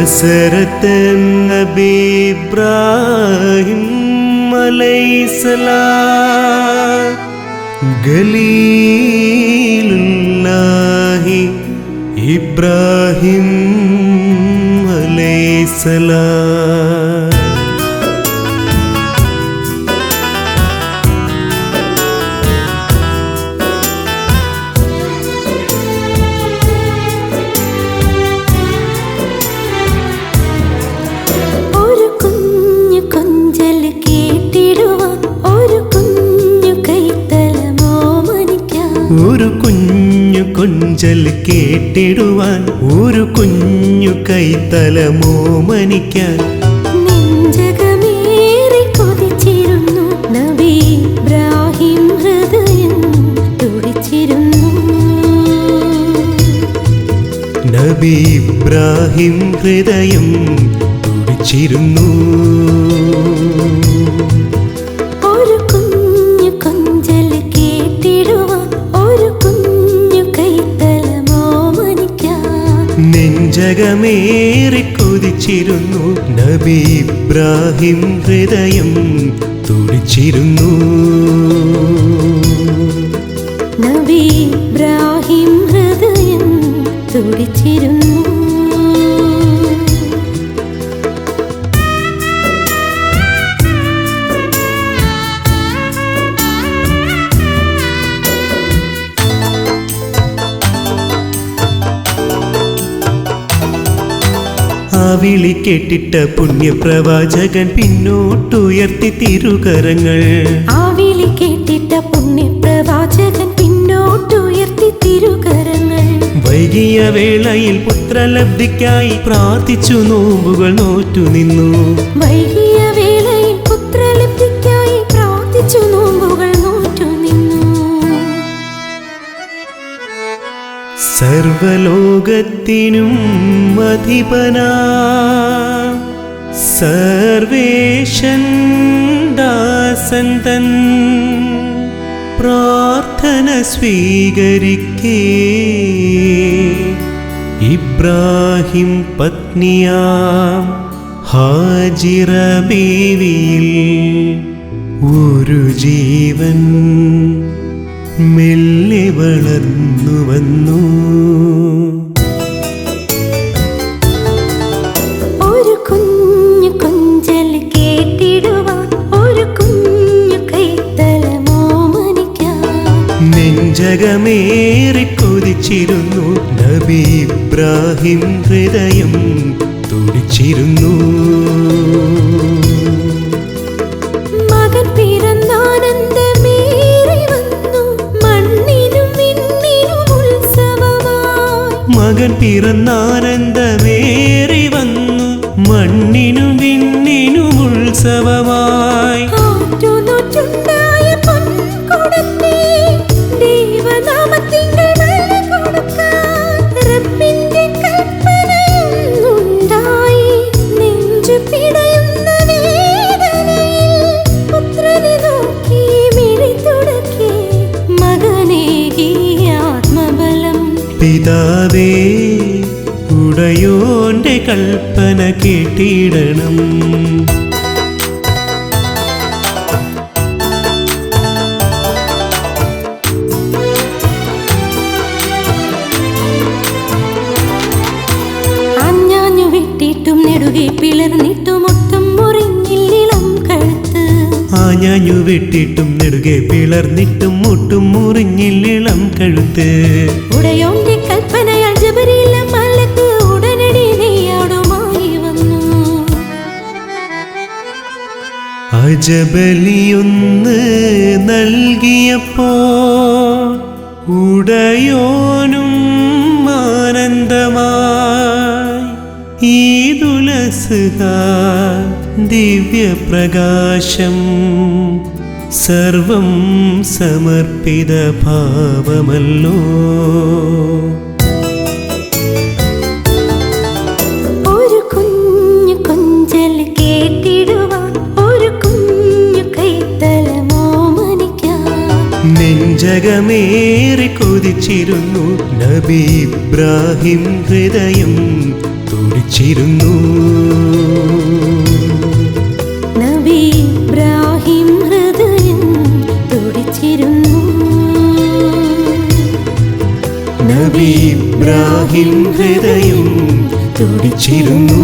ഹസരത്ത് നബി ഇബ്രാഹിം അലൈഹിസ്സലാം ഖലീലുല്ലാഹി ഇബ്രാഹിം അലൈഹിസ്സലാം. ഒരു കുഞ്ഞു കൊഞ്ചൽ കേട്ടിടുവാൻ ഒരു കുഞ്ഞു കൈത്തലമോമനിക്കാൻ നെഞ്ചകമേറി കൊതിച്ചിരുന്നു നബി ഇബ്രാഹിം ഹൃദയം തുടിച്ചിരുന്നു. നബി ഇബ്രാഹിം ഹൃദയം തുടിച്ചിരുന്നു. നെഞ്ചകമേറി കൊതിച്ചിരുന്നു നബി ഇബ്രാഹിം ഹൃദയം തുടിച്ചിരുന്നു. നബി ഇബ്രാഹിം ഹൃദയം തുടിച്ചിരുന്നു. ആ വിളി കേട്ടിട്ട പുണ്യപ്രവാചകൻ പിന്നോട്ടുയർത്തി തിരുകരങ്ങൾ. ആ വിളി കേട്ടിട്ട പുണ്യപ്രവാചകൻ പിന്നോട്ടുയർത്തി തിരുകരങ്ങൾ. വൈകിയ വേളയിൽ പുത്രലബ്ധിക്കായി പ്രാർത്ഥിച്ചു നോമ്പുകൾ നോറ്റു നിന്നു. വൈകിയ വേളയിൽ പുത്രലബ്ധിക്കായി പ്രാർത്ഥിച്ചു നോമ്പുകൾ നോറ്റു നിന്നു. സർവലോകത്തിനും അധിപനാ സർവേശൻ ദാസൻ തൻ പ്രാർത്ഥന സ്വീകരിക്കേ ഇബ്രാഹിം പത്നിയാം ഹാജിറ ബീവിയിൽ ഒരു ജീവൻ മെല്ലെ വളർന്നു വന്നു. ഒരു കുഞ്ഞു കൊഞ്ചൽ കേട്ടിടുവാൻ ഒരു കുഞ്ഞു കൈത്തലമോമനിക്കാൻ നെഞ്ചകമേറി കൊതിച്ചിരുന്നു നബി ഇബ്രാഹിം ഹൃദയം തുടിച്ചിരുന്നു. മകൻ പിറന്നാനന്ദമേറി വന്നു മണ്ണിനും വിണ്ണിനും ഉത്സവമായി. മകൻ പിറന്നാനന്ദമേറി വന്നു മണ്ണിനും വിണ്ണിനും ഉത്സവമായി. ആറ്റുനോറ്റുണ്ടായ പൊൻകുടത്തെ ദൈവനാമത്തിങ്കൽ കൊടുക്കാൻ റബ്ബിന്റെ കൽപ്പനയൊന്നുണ്ടായി. നെഞ്ചു പിടയുന്ന വേദനയിൽ പുത്രനെ നോക്കി മിഴി തുടക്കി മകനേകി ആത്മബലം. പിതാവേ ഉടയോന്റെ കൽപ്പന കേട്ടിടണം. ആഞ്ഞാഞ്ഞു വെട്ടിട്ടും നെടുകെ പിളർന്നിട്ടും ഒട്ടും മുറിഞ്ഞില്ലിളം കഴുത്ത്. ആഞ്ഞാഞ്ഞു വെട്ടിട്ടും നെടുകെ പിളർന്നിട്ടും മുട്ടും മുറിഞ്ഞില്ലിളം കഴുത്ത്. ഉടയോന്റെ കൽപ്പനയാൽ ജബരീൽ മലക്ക് ഉടനടി നെയ്യാടുമായി വന്നു. അജബലിയൊന്ന് നൽകിയപ്പോ ഉടയോനും ആനന്ദമായി. ഈദുലസ്ഹ ദിവ്യപ്രകാശം സർവം സമർപ്പിത ഭാവമല്ലോ. ഒരു കുഞ്ഞു കൊഞ്ചൽ കേട്ടിടുവാൻ ഒരു കുഞ്ഞു കൈത്തലമോമനിക്കാൻ നെഞ്ചകമേറി കൊതിച്ചിരുന്നു നബി ഇബ്രാഹിം ഹൃദയം തുടിച്ചിരുന്നു. തുടിച്ചിരുന്നു. നബി ഇബ്രാഹിം ഹൃദയം തുടിച്ചിരുന്നു. നബി ഇബ്രാഹിം ഹൃദയം തുടിച്ചിരുന്നു.